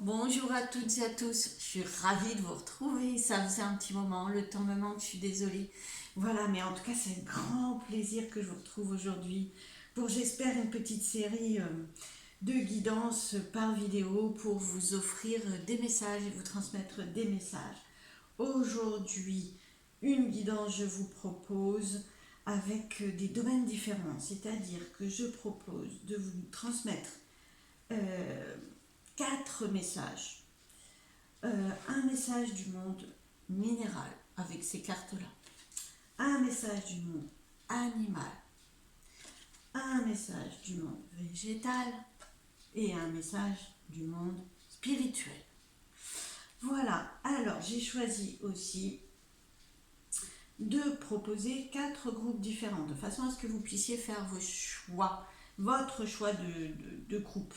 Bonjour à toutes et à tous. Je suis ravie de vous retrouver. Ça faisait un petit moment, le temps me manque, je suis désolée. Voilà, mais en tout cas, c'est un grand plaisir que je vous retrouve aujourd'hui pour, j'espère, une petite série de guidance par vidéo pour vous offrir des messages et vous transmettre des messages. Aujourd'hui, une guidance, je vous propose avec des domaines différents, c'est-à-dire que je propose de vous transmettre euh, 4 messages. Un message du monde minéral avec ces cartes-là. Un message du monde animal. Un message du monde végétal. Et un message du monde spirituel. Voilà, alors j'ai choisi aussi de proposer 4 groupes différents, de façon à ce que vous puissiez faire vos choix, votre choix de groupe.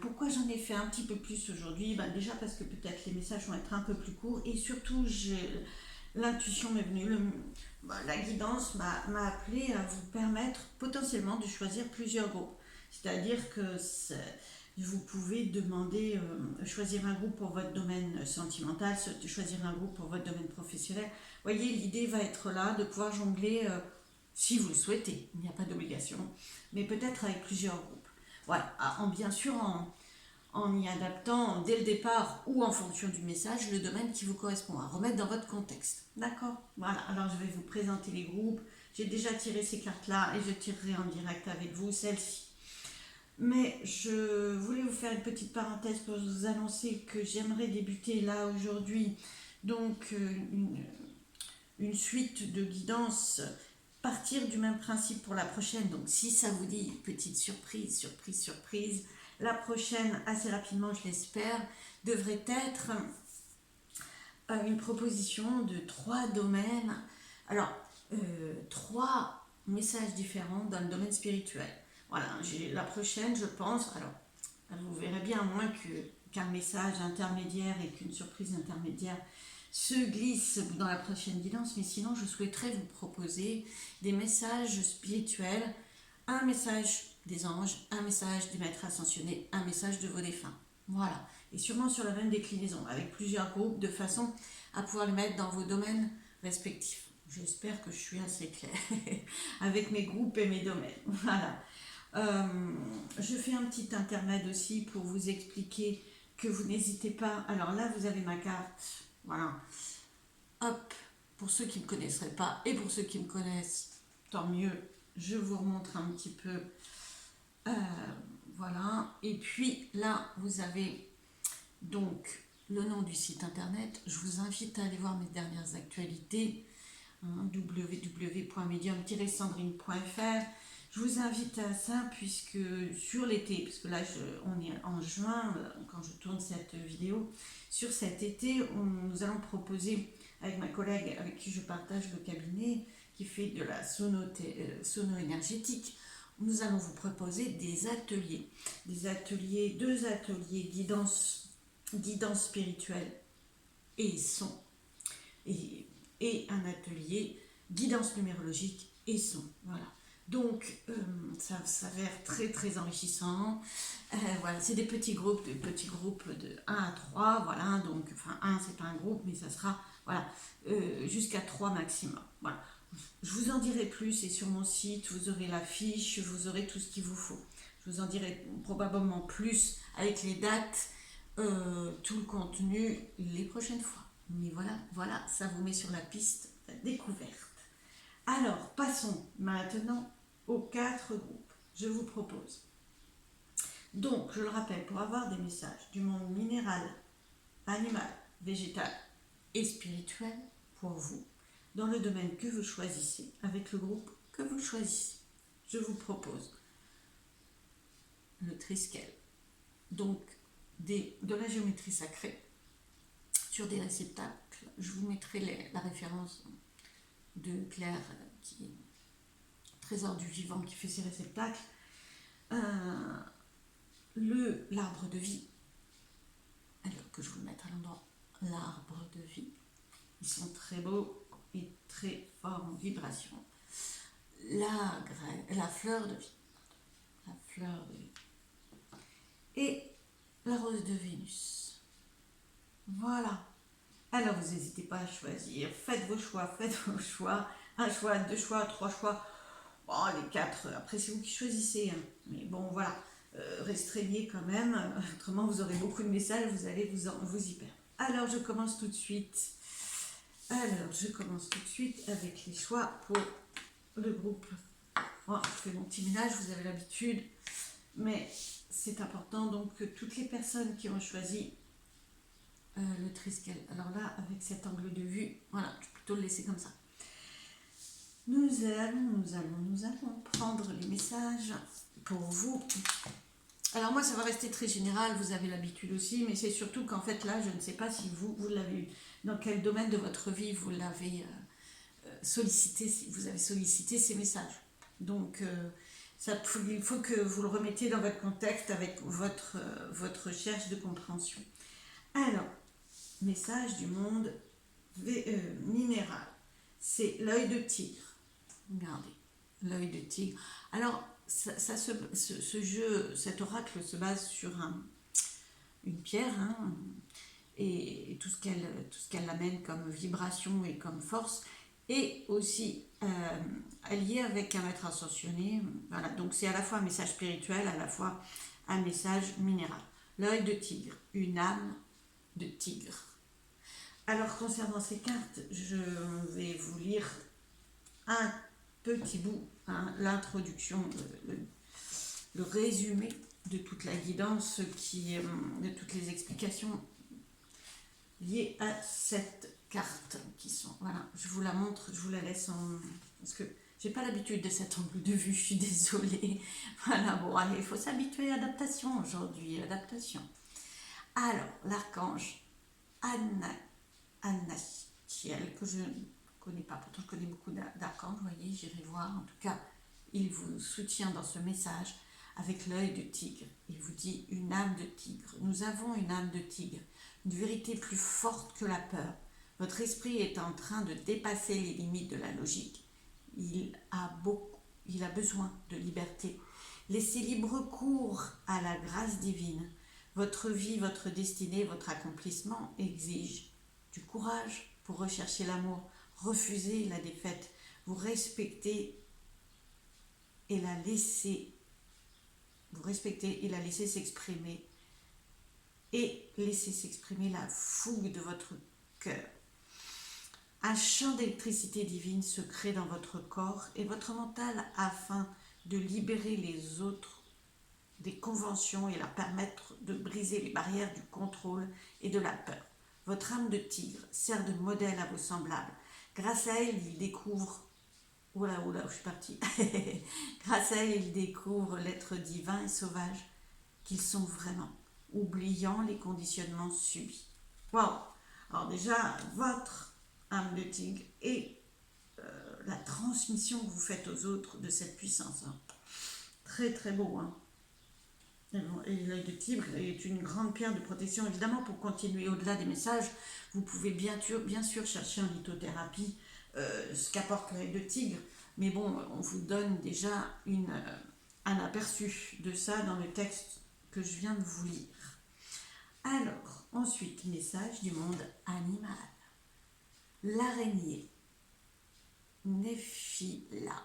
Pourquoi j'en ai fait un petit peu plus aujourd'hui? Déjà parce que peut-être les messages vont être un peu plus courts et surtout l'intuition m'est venue, la guidance m'a appelé à vous permettre potentiellement de choisir plusieurs groupes. C'est-à-dire que vous pouvez demander, choisir un groupe pour votre domaine sentimental, choisir un groupe pour votre domaine professionnel. Vous voyez, l'idée va être là de pouvoir jongler si vous le souhaitez. Il n'y a pas d'obligation, mais peut-être avec plusieurs groupes. Voilà, bien sûr en y adaptant dès le départ ou en fonction du message le domaine qui vous correspond, à remettre dans votre contexte. D'accord? Voilà, alors je vais vous présenter les groupes. J'ai déjà tiré ces cartes-là et je tirerai en direct avec vous celles-ci. Mais je voulais vous faire une petite parenthèse pour vous annoncer que j'aimerais débuter là aujourd'hui donc une suite de guidance, partir du même principe pour la prochaine. Donc si ça vous dit, petite surprise, la prochaine, assez rapidement je l'espère, devrait être une proposition de 3 domaines. Alors, 3 messages différents dans le domaine spirituel. Voilà, la prochaine, je pense, alors vous verrez bien, à moins qu'un message intermédiaire et qu'une surprise intermédiaire se glisse dans la prochaine guidance, mais sinon je souhaiterais vous proposer des messages spirituels, un message des anges, un message des maîtres ascensionnés, un message de vos défunts. Voilà, et sûrement sur la même déclinaison, avec plusieurs groupes, de façon à pouvoir les mettre dans vos domaines respectifs. J'espère que je suis assez claire avec mes groupes et mes domaines. Voilà. Je fais un petit intermède aussi pour vous expliquer que vous n'hésitez pas. Alors là, vous avez ma carte. Voilà. Hop, pour ceux qui ne me connaisseraient pas et pour ceux qui me connaissent, tant mieux. Je vous remontre un petit peu. Voilà. Et puis là, vous avez donc le nom du site internet. Je vous invite à aller voir mes dernières actualités. www.medium-sandrine.fr. Je vous invite à ça puisque sur l'été, puisque là on est en juin quand je tourne cette vidéo, sur cet été nous allons proposer avec ma collègue avec qui je partage le cabinet qui fait de la sono-énergétique, nous allons vous proposer des ateliers, 2 ateliers guidance spirituelle et son, et un atelier guidance numérologique et son. Voilà. Donc, ça s'avère très très enrichissant. Voilà, c'est des petits groupes de 1 à 3. Voilà, donc, enfin, 1 c'est pas un groupe, mais ça sera voilà, jusqu'à 3 maximum. Voilà. Je vous en dirai plus et sur mon site, vous aurez la fiche, vous aurez tout ce qu'il vous faut. Je vous en dirai probablement plus avec les dates, tout le contenu les prochaines fois. Mais voilà, ça vous met sur la piste de la découverte. Alors, passons maintenant aux 4 groupes. Je vous propose. Donc, je le rappelle, pour avoir des messages du monde minéral, animal, végétal et spirituel pour vous, dans le domaine que vous choisissez, avec le groupe que vous choisissez, je vous propose le triskel, donc de la géométrie sacrée, sur des réceptacles. Je vous mettrai la référence de Claire, qui est trésor du vivant, qui fait ses réceptacles. L'arbre de vie, alors que je vous le mette à l'endroit, l'arbre de vie, ils sont très beaux et très forts en vibration. La fleur de vie, et la rose de Vénus. Voilà. Alors, vous n'hésitez pas à choisir. Faites vos choix, faites vos choix. Un choix, deux choix, trois choix. Bon, les quatre, après, c'est vous qui choisissez. Hein. Mais bon, voilà. Restreignez quand même. Autrement, vous aurez beaucoup de messages, vous allez vous y perdre. Alors, je commence tout de suite. Avec les choix pour le groupe. Bon, je fais mon petit ménage, vous avez l'habitude. Mais c'est important donc que toutes les personnes qui ont choisi le Triskel, alors là, avec cet angle de vue, voilà, je vais plutôt le laisser comme ça. Nous allons prendre les messages pour vous. Alors moi, ça va rester très général, vous avez l'habitude aussi, mais c'est surtout qu'en fait là, je ne sais pas si vous l'avez eu, dans quel domaine de votre vie vous l'avez sollicité, si vous avez sollicité ces messages. Donc, il faut que vous le remettiez dans votre contexte avec votre recherche de compréhension. Alors, message du monde minéral, c'est l'œil de tigre. Regardez, l'œil de tigre. Alors, ce jeu, cet oracle se base sur une pierre, hein, et tout ce qu'elle amène comme vibration et comme force, et aussi allié avec un maître ascensionné. Voilà, donc c'est à la fois un message spirituel, à la fois un message minéral. L'œil de tigre, une âme de tigre. Alors concernant ces cartes, je vais vous lire un petit bout, hein, l'introduction, le résumé de toute la guidance, de toutes les explications liées à cette carte qui sont, voilà, je vous la montre, je vous la laisse parce que j'ai pas l'habitude de cet angle de vue, je suis désolée. Voilà, bon, allez, il faut s'habituer à l'adaptation aujourd'hui, adaptation. Alors, l'archange Anachiel, que je ne connais pas, pourtant je connais beaucoup d'archanges, vous voyez, j'irai voir, en tout cas, il vous soutient dans ce message avec l'œil de tigre. Il vous dit une âme de tigre. Nous avons une âme de tigre, une vérité plus forte que la peur. Votre esprit est en train de dépasser les limites de la logique. Il a besoin de liberté. Laissez libre cours à la grâce divine. Votre vie, votre destinée, votre accomplissement exigent du courage pour rechercher l'amour. Refusez la défaite. Vous respectez et la laissez s'exprimer. Et laissez s'exprimer la fougue de votre cœur. Un champ d'électricité divine se crée dans votre corps et votre mental afin de libérer les autres des conventions et leur permettre de briser les barrières du contrôle et de la peur. Votre âme de tigre sert de modèle à vos semblables. Grâce à elle, ils découvrent... Oula, je suis partie. Grâce à elle, ils découvrent l'être divin et sauvage qu'ils sont vraiment, oubliant les conditionnements subis. Waouh! Alors déjà, votre âme de tigre et la transmission que vous faites aux autres de cette puissance. Hein. Très très beau. Hein. Et l'œil de tigre est une grande pierre de protection. Évidemment, pour continuer au-delà des messages, vous pouvez bien sûr chercher en lithothérapie ce qu'apporte l'œil de tigre. Mais bon, on vous donne déjà un aperçu de ça dans le texte que je viens de vous lire. Alors, ensuite, message du monde animal. L'araignée Néphila.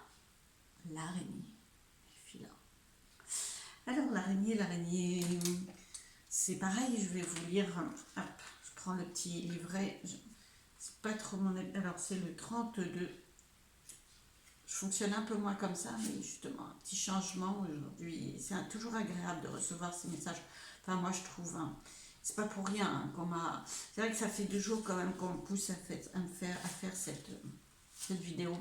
Alors, l'araignée, c'est pareil, je vais vous lire. Hop, je prends le petit livret. C'est pas trop mon... Alors, c'est le 32. Je fonctionne un peu moins comme ça, mais justement, un petit changement aujourd'hui. C'est toujours agréable de recevoir ces messages. Enfin, moi, je trouve... Hein, c'est pas pour rien hein, qu'on m'a... C'est vrai que ça fait 2 jours quand même qu'on me pousse à faire cette vidéo.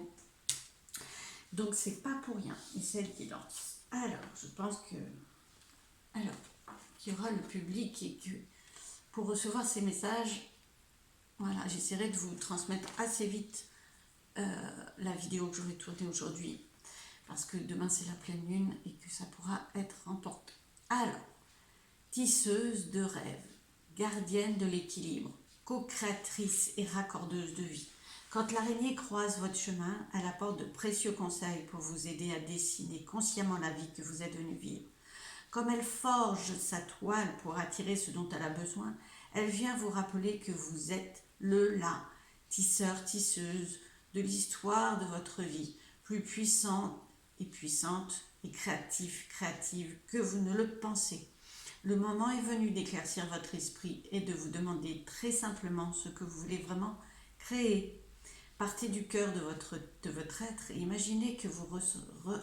Donc, c'est pas pour rien. Et c'est elle qui lance. Alors, je pense que... Alors, qu'il y aura le public et que pour recevoir ces messages, voilà, j'essaierai de vous transmettre assez vite la vidéo que je vais tourner aujourd'hui. Parce que demain, c'est la pleine lune et que ça pourra être emporté. Alors, tisseuse de rêves, gardienne de l'équilibre, co-créatrice et raccordeuse de vie. Quand l'araignée croise votre chemin, elle apporte de précieux conseils pour vous aider à dessiner consciemment la vie que vous êtes venu vivre. Comme elle forge sa toile pour attirer ce dont elle a besoin, elle vient vous rappeler que vous êtes la tisseur, tisseuse de l'histoire de votre vie, plus puissante et créative que vous ne le pensez. Le moment est venu d'éclaircir votre esprit et de vous demander très simplement ce que vous voulez vraiment créer. Partez du cœur de votre être et imaginez que vous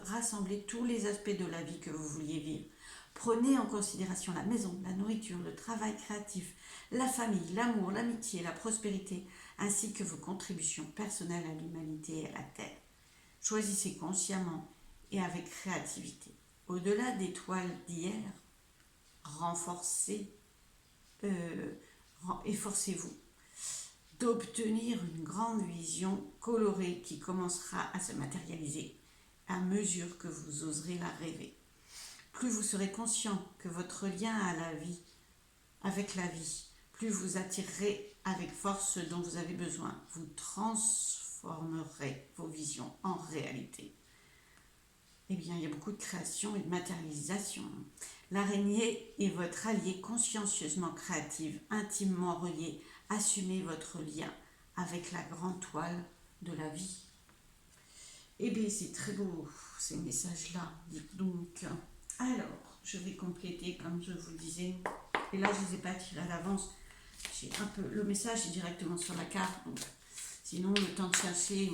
rassemblez tous les aspects de la vie que vous vouliez vivre. Prenez en considération la maison, la nourriture, le travail créatif, la famille, l'amour, l'amitié, la prospérité, ainsi que vos contributions personnelles à l'humanité et à la Terre. Choisissez consciemment et avec créativité. Au-delà des toiles d'hier, efforcez-vous d'obtenir une grande vision colorée qui commencera à se matérialiser à mesure que vous oserez la rêver. Plus vous serez conscient que votre lien avec la vie, plus vous attirerez avec force ce dont vous avez besoin. Vous transformerez vos visions en réalité. Eh bien, il y a beaucoup de création et de matérialisation. L'araignée est votre allié consciencieusement créative, intimement relié. Assumez votre lien avec la grande toile de la vie. Eh bien, c'est très beau, ces messages-là. Dites donc. Alors, je vais compléter, comme je vous le disais. Et là, je ne les ai pas tirés à l'avance. Le message est directement sur la carte. Donc, sinon, le temps de chercher,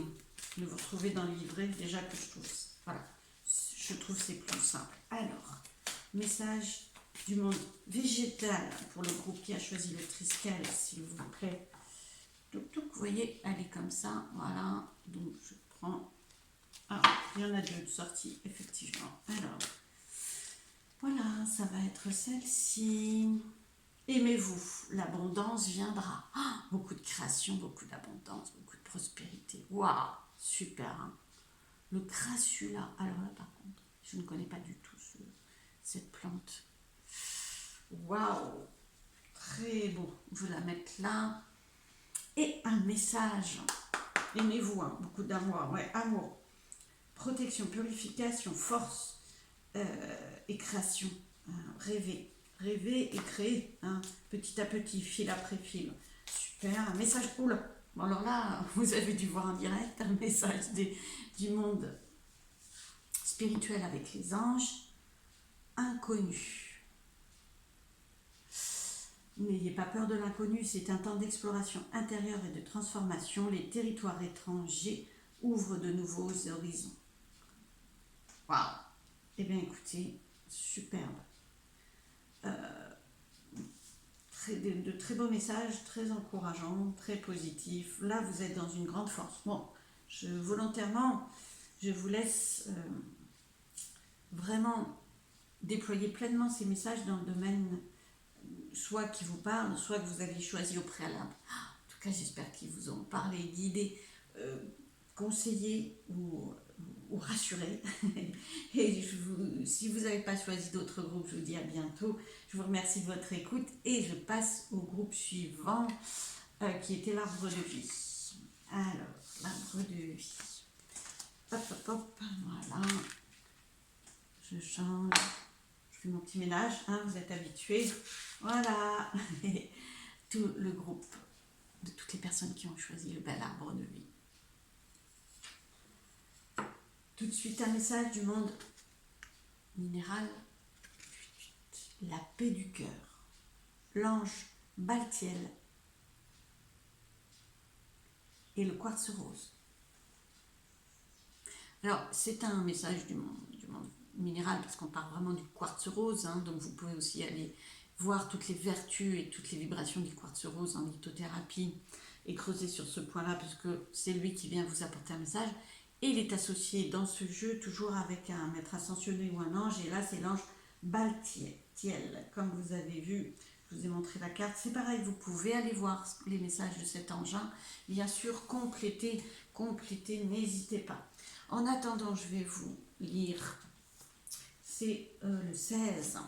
de vous retrouver dans le livret, déjà que je trouve... Voilà. Je trouve que c'est plus simple. Alors, message du monde végétal pour le groupe qui a choisi le Triskel, s'il vous plaît. Donc, vous voyez, elle est comme ça. Voilà. Donc, je prends... Ah, il y en a deux de sorties, effectivement. Alors, voilà, ça va être celle-ci. Aimez-vous, l'abondance viendra. Ah, beaucoup de création, beaucoup d'abondance, beaucoup de prospérité. Waouh, super, hein. Le crassula, alors là par contre, je ne connais pas du tout cette plante. Waouh, très beau. Je vais la mettre là. Et un message. Aimez-vous, hein, beaucoup d'amour. Ouais, amour. Protection, purification, force et création. Rêver. Rêver et créer, hein, petit à petit, fil après fil. Super, un message. Oula. Bon, alors là, vous avez dû voir en direct un message du monde spirituel avec les anges. Inconnu. N'ayez pas peur de l'inconnu, c'est un temps d'exploration intérieure et de transformation. Les territoires étrangers ouvrent de nouveaux horizons. Waouh! Eh bien écoutez, superbe. De très beaux messages, très encourageants, très positifs. Là, vous êtes dans une grande force. Bon, volontairement, je vous laisse vraiment déployer pleinement ces messages dans le domaine soit qui vous parle, soit que vous avez choisi au préalable. En tout cas, j'espère qu'ils vous ont parlé, guidé, conseillé ou rassuré. Et si vous n'avez pas choisi d'autres groupes, je vous dis à bientôt. Je vous remercie de votre écoute et je passe au groupe suivant qui était l'arbre de vie. Alors, l'arbre de vie. Hop, hop, hop, voilà. Je change. Je fais mon petit ménage, hein, vous êtes habitués. Voilà. Tout le groupe de toutes les personnes qui ont choisi le bel arbre de vie. Tout de suite, un message du monde minéral. La paix du cœur. L'ange Baltiel et le quartz rose. Alors, c'est un message du monde minéral parce qu'on parle vraiment du quartz rose, hein, donc vous pouvez aussi aller voir toutes les vertus et toutes les vibrations du quartz rose en lithothérapie et creuser sur ce point-là puisque c'est lui qui vient vous apporter un message. Et il est associé dans ce jeu toujours avec un maître ascensionné ou un ange. Et là, c'est l'ange Baltiel. Comme vous avez vu, je vous ai montré la carte. C'est pareil, vous pouvez aller voir les messages de cet ange. Bien sûr, complétez, n'hésitez pas. En attendant, je vais vous lire. C'est le 16.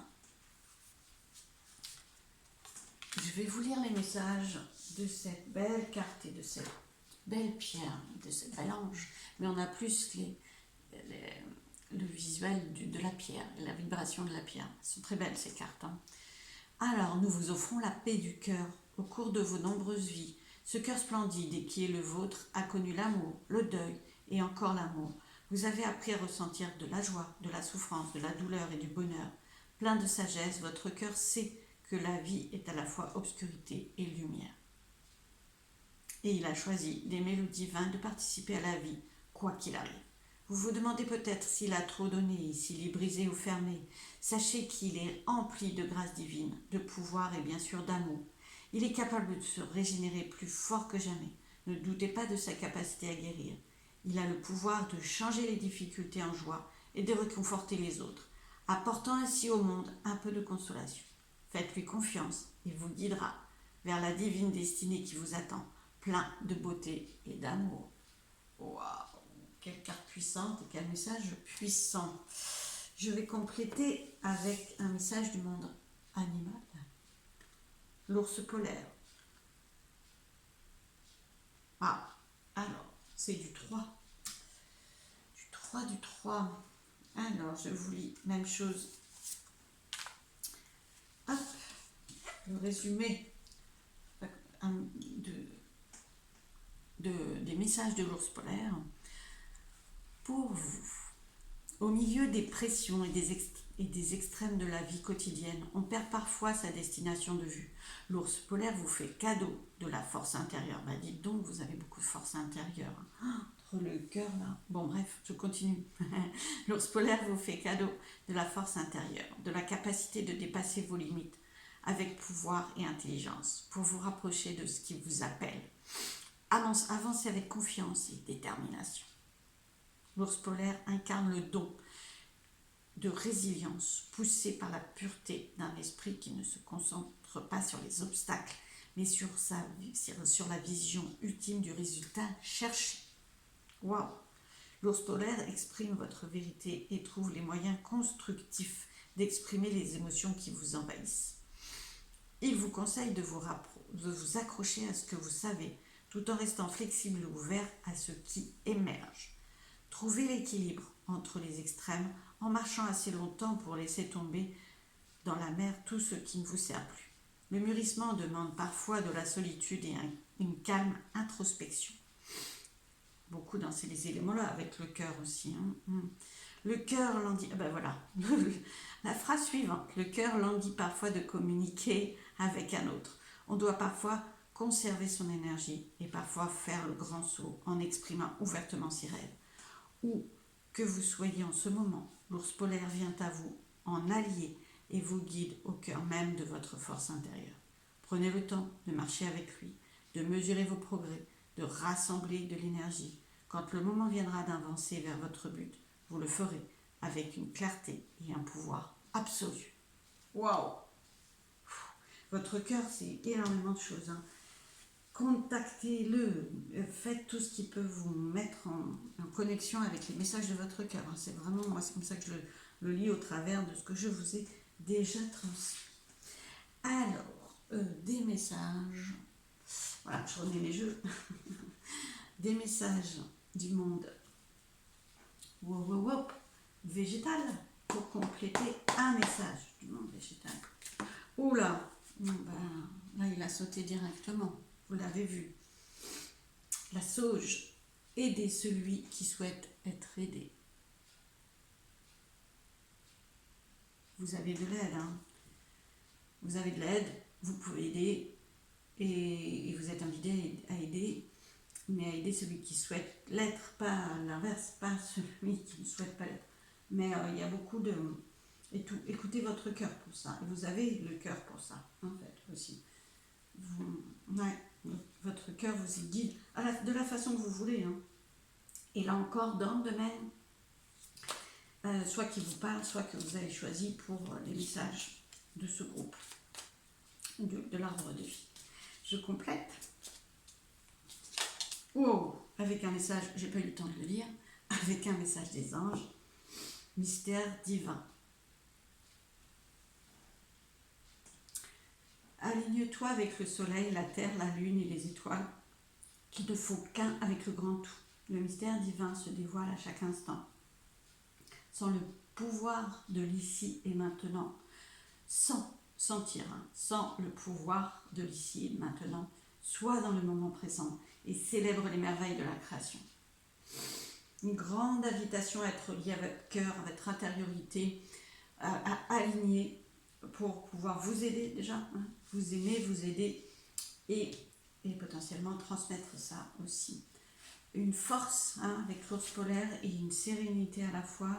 Je vais vous lire les messages de cette belle carte et de cette belle pierre, de cette belle ange. Mais on a plus le visuel de la pierre, la vibration de la pierre. Elles sont très belles ces cartes. Hein. Alors, nous vous offrons la paix du cœur au cours de vos nombreuses vies. Ce cœur splendide et qui est le vôtre a connu l'amour, le deuil et encore l'amour. Vous avez appris à ressentir de la joie, de la souffrance, de la douleur et du bonheur. Plein de sagesse, votre cœur sait que la vie est à la fois obscurité et lumière. Et il a choisi d'aimer le divin, de participer à la vie, quoi qu'il arrive. Vous vous demandez peut-être s'il a trop donné, s'il est brisé ou fermé. Sachez qu'il est empli de grâce divine, de pouvoir et bien sûr d'amour. Il est capable de se régénérer plus fort que jamais. Ne doutez pas de sa capacité à guérir. Il a le pouvoir de changer les difficultés en joie et de réconforter les autres, apportant ainsi au monde un peu de consolation. Faites-lui confiance, il vous guidera vers la divine destinée qui vous attend, plein de beauté et d'amour. Waouh, quelle carte puissante et quel message puissant. Je vais compléter avec un message du monde animal. L'ours polaire. Ah, alors, c'est du 3. Du 3, du 3. Alors, je vous lis, même chose. Hop, le résumé des messages de l'ours polaire. Pour vous, au milieu des pressions et des extrêmes de la vie quotidienne, on perd parfois sa destination de vue. L'ours polaire vous fait cadeau de la force intérieure. Bah dites donc, vous avez beaucoup de force intérieure. Entre le cœur là. Bon bref, je continue. L'ours polaire vous fait cadeau de la force intérieure, de la capacité de dépasser vos limites avec pouvoir et intelligence pour vous rapprocher de ce qui vous appelle. Avancez avec confiance et détermination. L'ours polaire incarne le don de résilience poussé par la pureté d'un esprit qui ne se concentre pas sur les obstacles, mais sur la vision ultime du résultat cherché. Waouh! L'ours polaire exprime votre vérité et trouve les moyens constructifs d'exprimer les émotions qui vous envahissent. Il vous conseille de vous accrocher à ce que vous savez, tout en restant flexible ou ouvert à ce qui émerge. Trouvez l'équilibre entre les extrêmes en marchant assez longtemps pour laisser tomber dans la mer tout ce qui ne vous sert plus. Le mûrissement demande parfois de la solitude et une calme introspection. Beaucoup dans ces éléments-là, avec le cœur aussi. Le cœur languit... ben voilà, la phrase suivante. Le cœur languit parfois de communiquer avec un autre. On doit parfois conserver son énergie et parfois faire le grand saut en exprimant ouvertement ses rêves. Où que vous soyez en ce moment, l'ours polaire vient à vous en allié et vous guide au cœur même de votre force intérieure. Prenez le temps de marcher avec lui, de mesurer vos progrès, de rassembler de l'énergie. Quand le moment viendra d'avancer vers votre but, vous le ferez avec une clarté et un pouvoir absolu. Waouh! Votre cœur, c'est énormément de choses. Contactez-le, faites tout ce qui peut vous mettre en connexion avec les messages de votre cœur. C'est vraiment, moi, c'est comme ça que je le lis au travers de ce que je vous ai déjà transmis. Alors, des messages. Voilà, je remets mes jeux. Des messages du monde végétal pour compléter un message du monde végétal. Oula, là il a sauté directement, vous l'avez vu. La sauge, aider celui qui souhaite être aidé. Vous avez de l'aide, Vous avez de l'aide, vous pouvez aider et vous êtes invité à aider, mais à aider celui qui souhaite l'être, pas l'inverse, pas celui qui ne souhaite pas l'être. Mais il y a beaucoup de... Et tout, écoutez votre cœur pour ça. Et vous avez le cœur pour ça, en fait, aussi. Votre cœur vous y guide de la façon que vous voulez. Et là encore, dans le domaine, soit qui vous parle, soit que vous avez choisi pour les messages de ce groupe, de l'arbre de vie. Je complète. Avec un message, j'ai pas eu le temps de le lire, avec un message des anges, mystère divin. Aligne-toi avec le soleil, la terre, la lune et les étoiles, qui ne font qu'un avec le grand tout. Le mystère divin se dévoile à chaque instant. sans le pouvoir de l'ici et maintenant, sans sentir, sans le pouvoir de l'ici et maintenant, sois dans le moment présent et célèbre les merveilles de la création. Une grande invitation à être lié à votre cœur, à votre intériorité, à aligner pour pouvoir vous aider déjà, vous aimer, vous aider et potentiellement transmettre ça aussi. Une force avec l'ours polaire et une sérénité à la fois,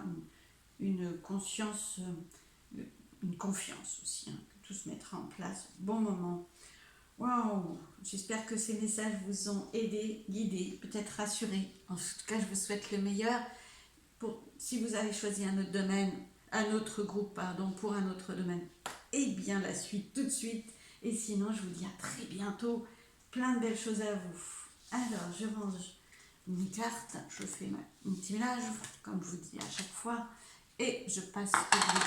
une conscience, une confiance aussi, que tout se mettra en place au bon moment. Waouh! J'espère que ces messages vous ont aidé, guidé, peut-être rassuré. En tout cas, je vous souhaite le meilleur. Si vous avez choisi un autre domaine, un autre groupe, pardon, pour un autre domaine, et bien la suite tout de suite. Et sinon, je vous dis à très bientôt. Plein de belles choses à vous. Alors, je range une carte, je fais un petit ménage, comme je vous dis à chaque fois, et je passe au groupe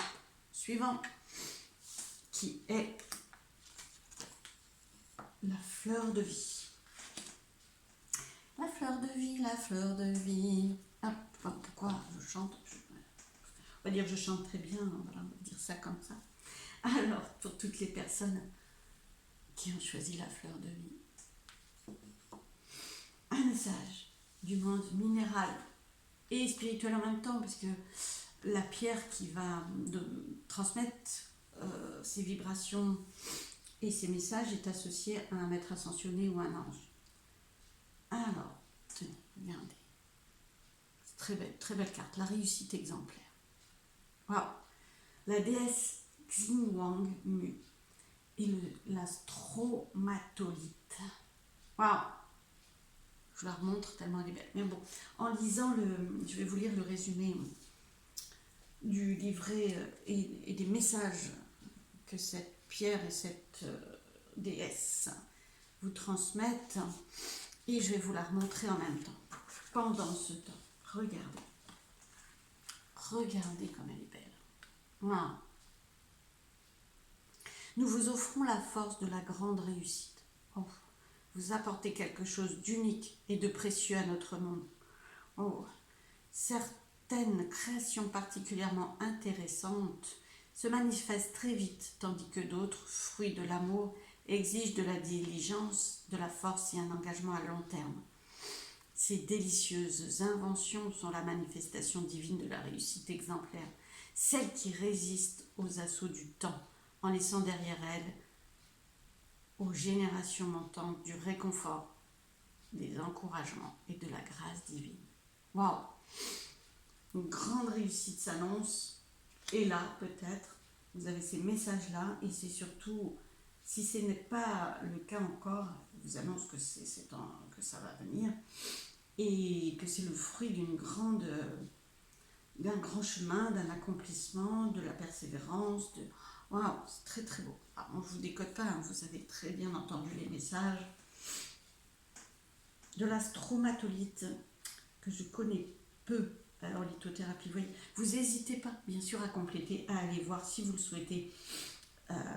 suivant, qui est la fleur de vie. La fleur de vie, la fleur de vie. Ah, pourquoi je chante? On va dire que je chante très bien, voilà, on va dire ça comme ça. Alors, pour toutes les personnes qui ont choisi la fleur de vie, un message du monde minéral et spirituel en même temps, parce que la pierre qui va transmettre ses vibrations et ses messages est associée à un maître ascensionné ou un ange. Alors, tenez, regardez. C'est très belle carte, la réussite exemplaire. Waouh! La déesse Xinwang Mu et l'astromatolite. Waouh! Je la remontre tellement elle est belle. Mais bon, en lisant je vais vous lire le résumé du livret et des messages que cette pierre et cette déesse vous transmettent. Et je vais vous la remontrer en même temps. Pendant ce temps, regardez. Regardez comme elle est belle. Wow. Nous vous offrons la force de la grande réussite. Oh. Vous apportez quelque chose d'unique et de précieux à notre monde. Oh. Certaines créations particulièrement intéressantes se manifestent très vite, tandis que d'autres, fruits de l'amour, exigent de la diligence, de la force et un engagement à long terme. Ces délicieuses inventions sont la manifestation divine de la réussite exemplaire, celle qui résiste aux assauts du temps, en laissant derrière elle, aux générations montantes, du réconfort, des encouragements et de la grâce divine. Waouh! Une grande réussite s'annonce, et là, peut-être, vous avez ces messages-là, et c'est surtout, si ce n'est pas le cas encore, je vous annonce que que ça va venir, et que c'est le fruit d'un grand chemin, d'un accomplissement, de la persévérance, waouh, c'est très très beau. Alors, on ne vous décode pas, vous avez très bien entendu les messages. De l'astromatolite, que je connais peu, alors lithothérapie, vous n'hésitez pas, bien sûr, à compléter, à aller voir si vous le souhaitez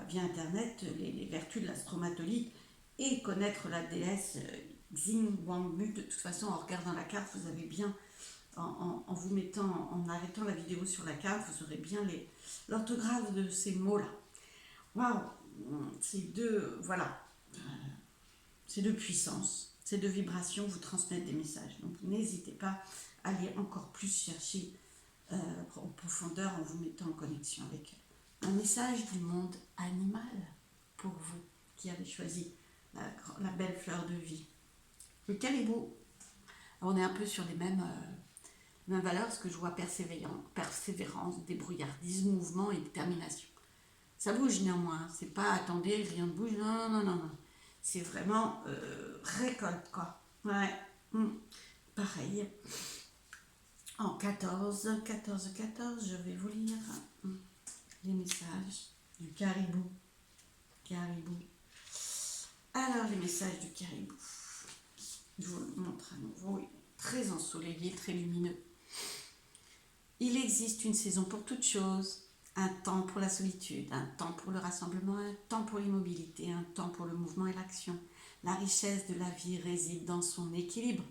via internet, les vertus de l'astromatolite et connaître la déesse Xinwang Mu. De toute façon, en regardant la carte, vous avez bien, en vous mettant, en arrêtant la vidéo sur la carte, vous aurez bien l'orthographe de ces mots-là. Waouh, ces deux, voilà, ces deux puissances, ces deux vibrations vous transmettent des messages. Donc n'hésitez pas à aller encore plus chercher en profondeur en vous mettant en connexion avec un message du monde animal pour vous qui avez choisi la belle fleur de vie. Le caribou, on est un peu sur les mêmes valeurs, parce que je vois persévérance, débrouillardise, mouvement et détermination. Ça bouge néanmoins, c'est pas attendez, rien ne bouge, non. C'est vraiment récolte, quoi. Ouais, pareil. En 14, je vais vous lire les messages du caribou. Alors, les messages du caribou. Je vous le montre à nouveau. Il est très ensoleillé, très lumineux. Il existe une saison pour toute chose. Un temps pour la solitude, un temps pour le rassemblement, un temps pour l'immobilité, un temps pour le mouvement et l'action. La richesse de la vie réside dans son équilibre.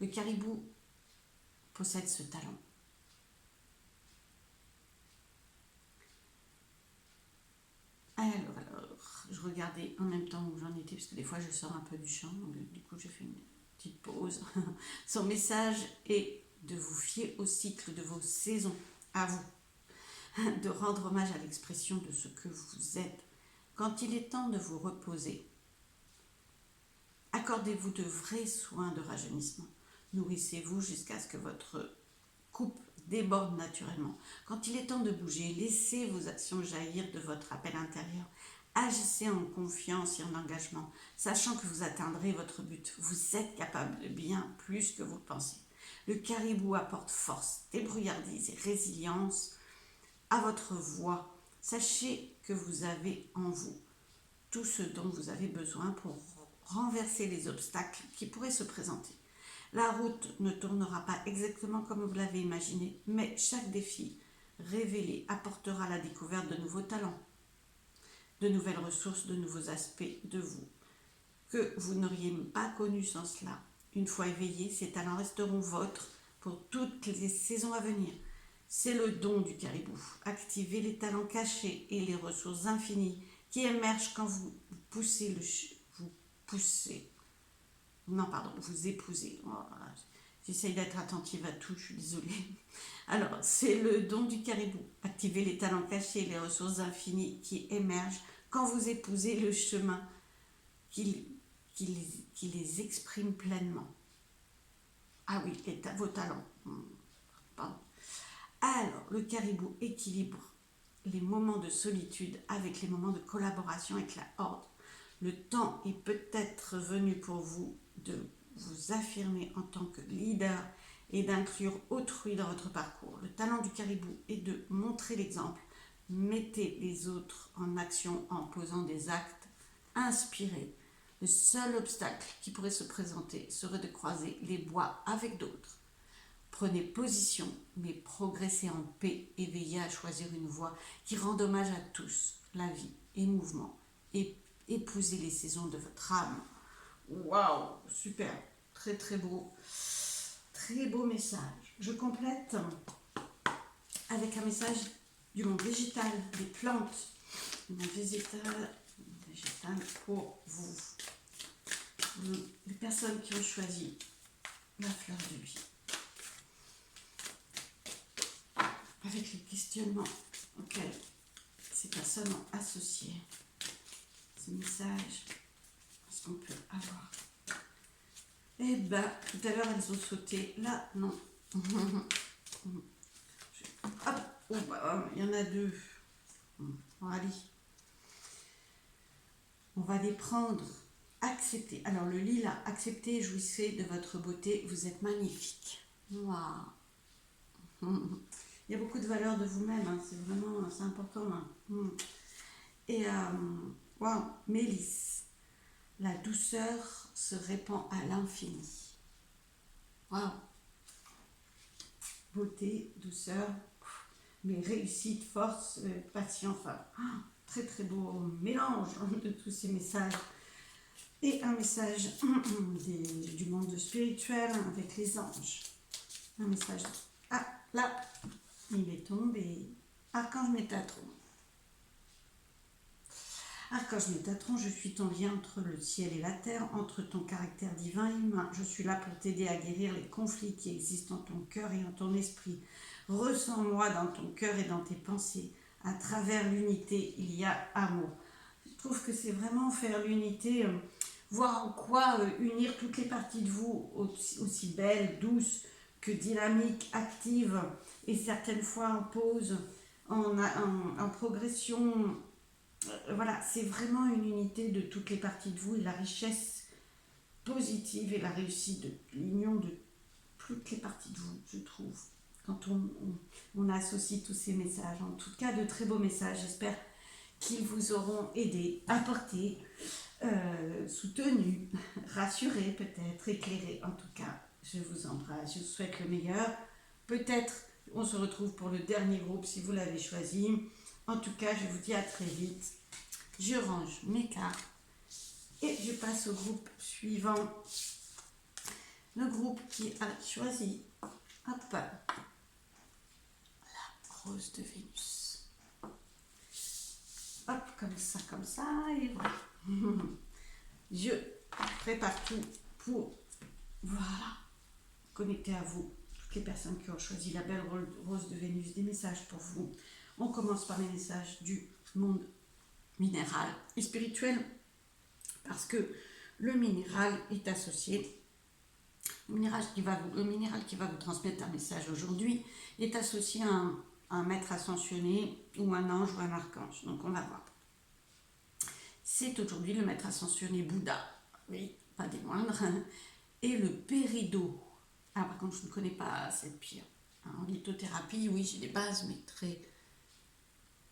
Le caribou possède ce talent. regardais en même temps où j'en étais, parce que des fois je sors un peu du champ, donc du coup j'ai fait une petite pause. Son message est de vous fier au cycle de vos saisons, à vous, de rendre hommage à l'expression de ce que vous êtes. Quand il est temps de vous reposer, accordez-vous de vrais soins de rajeunissement. Nourrissez-vous jusqu'à ce que votre coupe déborde naturellement. Quand il est temps de bouger, laissez vos actions jaillir de votre appel intérieur. Agissez en confiance et en engagement, sachant que vous atteindrez votre but. Vous êtes capable de bien plus que vous le pensez. Le caribou apporte force, débrouillardise et résilience à votre voix. Sachez que vous avez en vous tout ce dont vous avez besoin pour renverser les obstacles qui pourraient se présenter. La route ne tournera pas exactement comme vous l'avez imaginé, mais chaque défi révélé apportera la découverte de nouveaux talents, de nouvelles ressources, de nouveaux aspects de vous que vous n'auriez pas connus sans cela. Une fois éveillés, ces talents resteront vôtres pour toutes les saisons à venir. C'est le don du caribou. Activez les talents cachés et les ressources infinies qui émergent quand vous poussez vous épousez. Oh, j'essaye d'être attentive à tout, je suis désolée. Alors, c'est le don du caribou. Activez les talents cachés et les ressources infinies qui émergent quand vous épousez le chemin qui les exprime pleinement. Ah oui, vos talents. Pardon. Alors, le caribou équilibre les moments de solitude avec les moments de collaboration avec la horde. Le temps est peut-être venu pour vous de vous affirmer en tant que leader et d'inclure autrui dans votre parcours. Le talent du caribou est de montrer l'exemple. Mettez les autres en action en posant des actes inspirés. Le seul obstacle qui pourrait se présenter serait de croiser les bois avec d'autres. Prenez position, mais progressez en paix et veillez à choisir une voie qui rende hommage à tous, la vie et mouvement, et épousez les saisons de votre âme. Waouh, super, très très beau message. Je complète avec un message du monde végétal, des plantes, du monde végétal pour vous, les personnes qui ont choisi la fleur de vie. Avec les questionnements auxquels ces personnes ont associé ces messages, est-ce qu'on peut avoir? Eh ben, tout à l'heure, elles ont sauté. Là, non. Hop, il y en a deux. Allez. On va les prendre. Accepter. Alors, le lilas, acceptez, jouissez de votre beauté. Vous êtes magnifique. Waouh. Il y a beaucoup de valeur de vous-même, hein. C'est important. Hein. Et, waouh, Mélisse, la douceur se répand à l'infini. Waouh. Beauté, douceur, mais réussite, force, patience. Très très beau mélange de tous ces messages. Et un message du monde spirituel avec les anges. Un message. Ah, là, il est tombé. Archange Métatron. Archange Métatron, je suis ton lien entre le ciel et la terre, entre ton caractère divin et humain. Je suis là pour t'aider à guérir les conflits qui existent en ton cœur et en ton esprit. Ressens-moi dans ton cœur et dans tes pensées. À travers l'unité, il y a amour. Je trouve que c'est vraiment faire l'unité, voir en quoi unir toutes les parties de vous, aussi belles, douces que dynamiques, actives, et certaines fois en pause, en progression. Voilà, c'est vraiment une unité de toutes les parties de vous et la richesse positive et la réussite de l'union de toutes les parties de vous, je trouve, quand on associe tous ces messages. En tout cas, de très beaux messages. J'espère qu'ils vous auront aidé, apporté, soutenu, rassuré peut-être, éclairé. En tout cas, je vous embrasse, je vous souhaite le meilleur. Peut-être on se retrouve pour le dernier groupe si vous l'avez choisi. En tout cas, je vous dis à très vite. Je range mes cartes et je passe au groupe suivant. Le groupe qui a choisi, hop, la rose de Vénus. Hop, comme ça, et voilà. Je prépare tout pour, voilà, connecter à vous. Toutes les personnes qui ont choisi la belle rose de Vénus, des messages pour vous. On commence par les messages du monde minéral et spirituel, parce que le minéral est associé. Le minéral qui va vous transmettre un message aujourd'hui est associé à un maître ascensionné ou un ange ou un archange. Donc on va voir. C'est aujourd'hui le maître ascensionné Bouddha, oui, pas des moindres, et le péridot. Ah, par contre, je ne connais pas cette pierre. En lithothérapie, oui, j'ai des bases, mais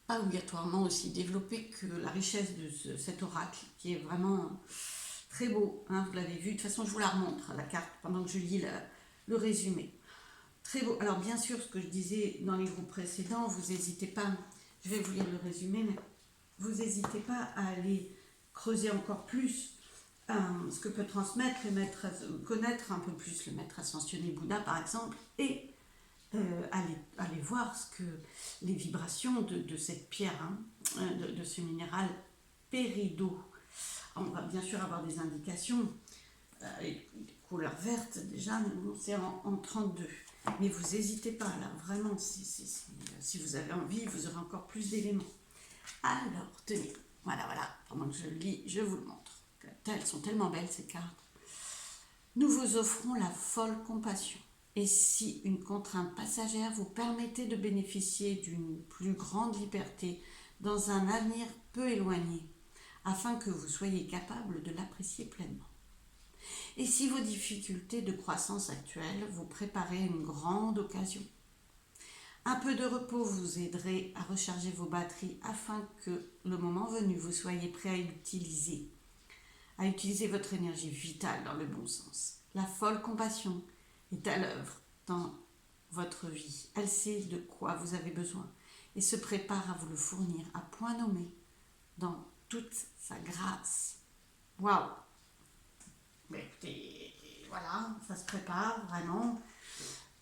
pas obligatoirement aussi développées que la richesse de cet oracle, qui est vraiment très beau. Hein, vous l'avez vu, de toute façon, je vous la remontre, la carte, pendant que je lis le résumé. Très beau. Alors, bien sûr, ce que je disais dans les groupes précédents, vous n'hésitez pas, je vais vous lire le résumé, mais vous n'hésitez pas à aller creuser encore plus ce que peut transmettre le maître, connaître un peu plus le maître ascensionné Bouddha, par exemple, et aller voir ce que les vibrations de cette pierre, hein, de ce minéral péridot. On va bien sûr avoir des indications, les couleurs vertes déjà, c'est en 32. Mais vous n'hésitez pas, là, vraiment, si vous avez envie, vous aurez encore plus d'éléments. Alors, tenez, voilà, pendant que je le lis, je vous le montre. Elles sont tellement belles, ces cartes. Nous vous offrons la folle compassion. Et si une contrainte passagère vous permettait de bénéficier d'une plus grande liberté dans un avenir peu éloigné, afin que vous soyez capable de l'apprécier pleinement. Et si vos difficultés de croissance actuelles vous préparaient une grande occasion, un peu de repos vous aiderait à recharger vos batteries afin que, le moment venu, vous soyez prêt à utiliser votre énergie vitale dans le bon sens. La folle compassion est à l'œuvre dans votre vie. Elle sait de quoi vous avez besoin et se prépare à vous le fournir à point nommé dans toute sa grâce. Waouh! Mais écoutez, voilà, ça se prépare vraiment.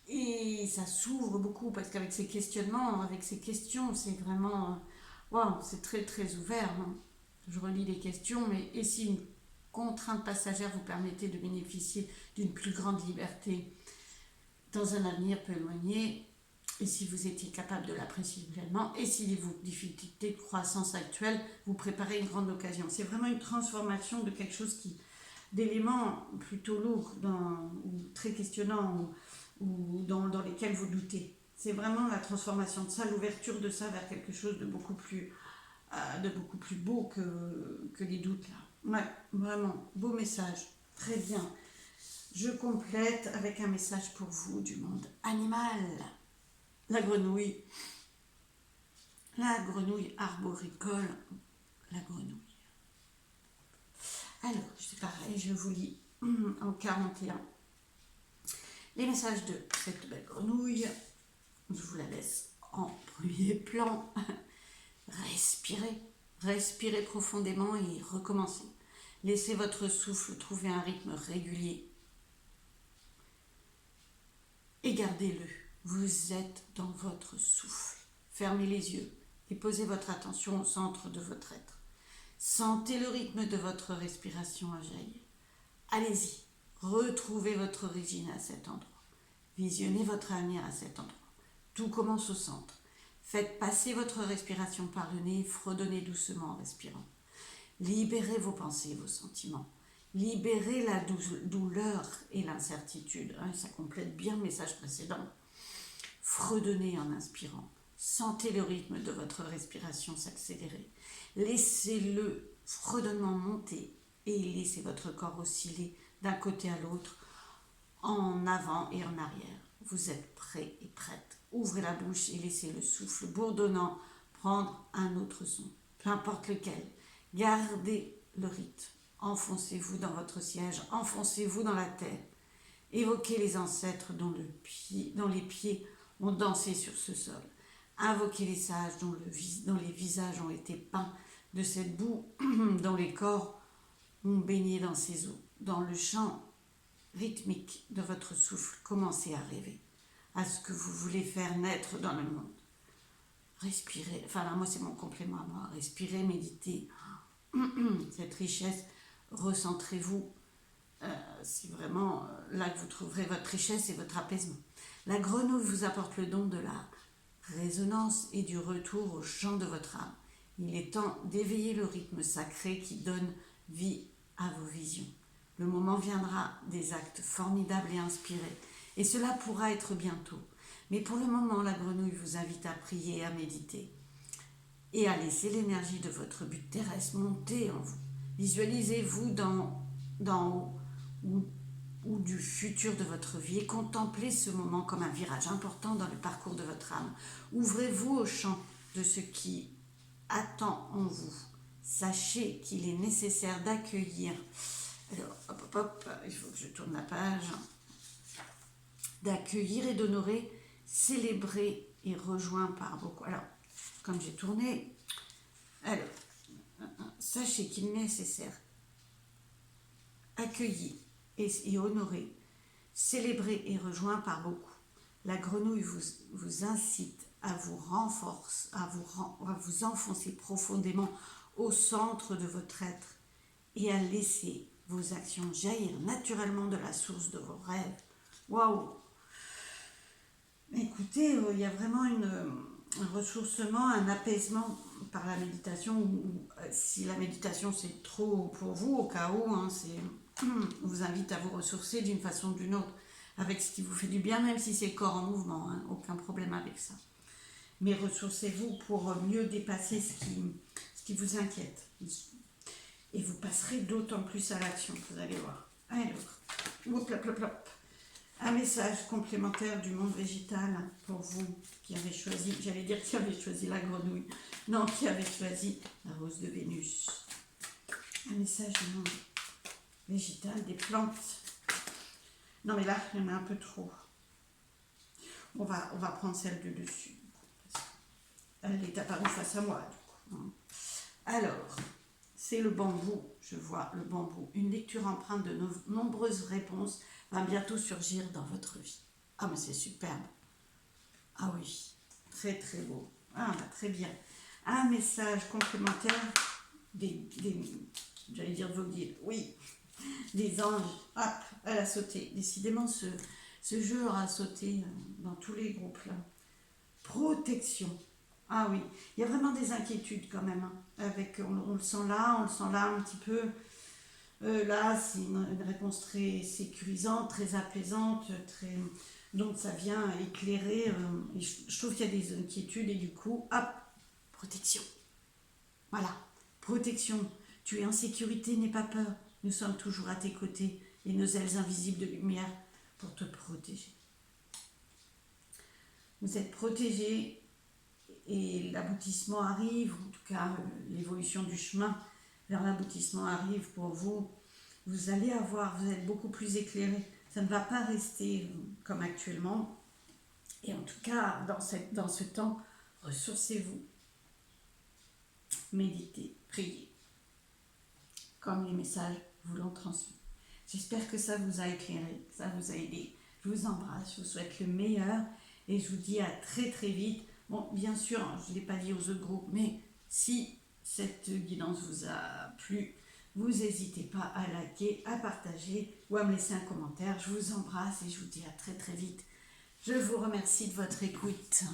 Et ça s'ouvre beaucoup parce qu'avec ces questionnements, avec ces questions, c'est vraiment... Waouh, c'est très très ouvert. Hein. Je relis les questions, mais et si une contrainte passagère vous permettait de bénéficier d'une plus grande liberté dans un avenir peu éloigné, et si vous étiez capable de l'apprécier pleinement, et si vos difficultés de croissance actuelles vous préparaient une grande occasion. C'est vraiment une transformation de quelque chose d'éléments plutôt lourds, ou très questionnants, ou dans lesquels vous doutez. C'est vraiment la transformation de ça, l'ouverture de ça vers quelque chose de beaucoup plus beau que les doutes là. Ouais, vraiment, beau message, très bien. Je complète avec un message pour vous du monde animal. La grenouille arboricole, la grenouille. Alors, c'est pareil, je vous lis en 41 les messages de cette belle grenouille. Je vous la laisse en premier plan. Respirez profondément et recommencez. Laissez votre souffle trouver un rythme régulier. Et gardez-le. Vous êtes dans votre souffle. Fermez les yeux et posez votre attention au centre de votre être. Sentez le rythme de votre respiration à jaillir. Allez-y, retrouvez votre origine à cet endroit. Visionnez votre avenir à cet endroit. Tout commence au centre. Faites passer votre respiration par le nez, fredonnez doucement en respirant. Libérez vos pensées, vos sentiments. Libérez la douleur et l'incertitude. Ça complète bien le message précédent. Fredonnez en inspirant. Sentez le rythme de votre respiration s'accélérer. Laissez le fredonnement monter et laissez votre corps osciller d'un côté à l'autre, en avant et en arrière. Vous êtes prêt et prête. Ouvrez la bouche et laissez le souffle bourdonnant prendre un autre son, peu importe lequel. Gardez le rythme. Enfoncez-vous dans votre siège, enfoncez-vous dans la terre. Évoquez les ancêtres dont les pieds ont dansé sur ce sol. Invoquez les sages dont les visages ont été peints de cette boue, dont les corps ont baigné dans ces eaux. Dans le chant rythmique de votre souffle, commencez à rêver à ce que vous voulez faire naître dans le monde. respirez. Enfin là, moi, c'est mon complément à moi. Respirez, méditez. Cette richesse, recentrez-vous. C'est vraiment là que vous trouverez votre richesse et votre apaisement. La grenouille vous apporte le don de la résonance et du retour au chant de votre âme. Il est temps d'éveiller le rythme sacré qui donne vie à vos visions. Le moment viendra des actes formidables et inspirés, et cela pourra être bientôt. Mais pour le moment, la grenouille vous invite à prier et à méditer, et à laisser l'énergie de votre but terrestre monter en vous. Visualisez-vous d'en haut ou du futur de votre vie et contemplez ce moment comme un virage important dans le parcours de votre âme. Ouvrez-vous au champ de ce qui attend en vous. Sachez qu'il est nécessaire d'accueillir. Alors, hop, il faut que je tourne la page. D'accueillir et d'honorer, célébrer et rejoint par beaucoup. Alors, comme j'ai tourné, alors, sachez qu'il est nécessaire accueillir et honorer, célébrer et rejoint par beaucoup. La grenouille vous incite à vous enfoncer profondément au centre de votre être et à laisser vos actions jaillir naturellement de la source de vos rêves. Waouh! Écoutez, il y a vraiment un ressourcement, un apaisement par la méditation. Ou si la méditation c'est trop pour vous, au cas où, on vous invite à vous ressourcer d'une façon ou d'une autre avec ce qui vous fait du bien, même si c'est le corps en mouvement, aucun problème avec ça. Mais ressourcez-vous pour mieux dépasser ce qui vous inquiète. Et vous passerez d'autant plus à l'action, vous allez voir. Alors, un message complémentaire du monde végétal pour vous qui avez choisi, j'allais dire qui avez choisi la grenouille, non, qui avez choisi la rose de Vénus. Un message du monde végétal, des plantes. Non mais là, il y en a un peu trop. On va prendre celle de dessus. Elle est apparue face à moi, du coup. Alors, c'est le bambou, je vois le bambou. Une lecture empreinte de nombreuses réponses va bientôt surgir dans votre vie. Ah, mais c'est superbe. Ah oui, très très beau. Ah, bah, très bien. Un message complémentaire j'allais dire vos guides, oui, des anges. Hop, elle a sauté. Décidément, ce jeu aura sauté dans tous les groupes là. Protection. Ah oui, il y a vraiment des inquiétudes quand même. On le sent là un petit peu. Là, c'est une réponse très sécurisante, très apaisante, donc ça vient éclairer. Et je trouve qu'il y a des inquiétudes et du coup, hop, protection. Voilà, protection. Tu es en sécurité, n'aie pas peur. Nous sommes toujours à tes côtés et nos ailes invisibles de lumière pour te protéger. Vous êtes protégé et l'aboutissement arrive, en tout cas l'évolution du chemin vers l'aboutissement arrive pour vous. Vous êtes beaucoup plus éclairé. Ça ne va pas rester comme actuellement. Et en tout cas, dans ce temps, ressourcez-vous. Méditez, priez. Comme les messages vous l'ont transmis. J'espère que ça vous a éclairé, que ça vous a aidé. Je vous embrasse, je vous souhaite le meilleur et je vous dis à très très vite. Bon, bien sûr, je ne l'ai pas dit aux autres groupes, mais si cette guidance vous a plu, vous n'hésitez pas à liker, à partager ou à me laisser un commentaire. Je vous embrasse et je vous dis à très très vite. Je vous remercie de votre écoute.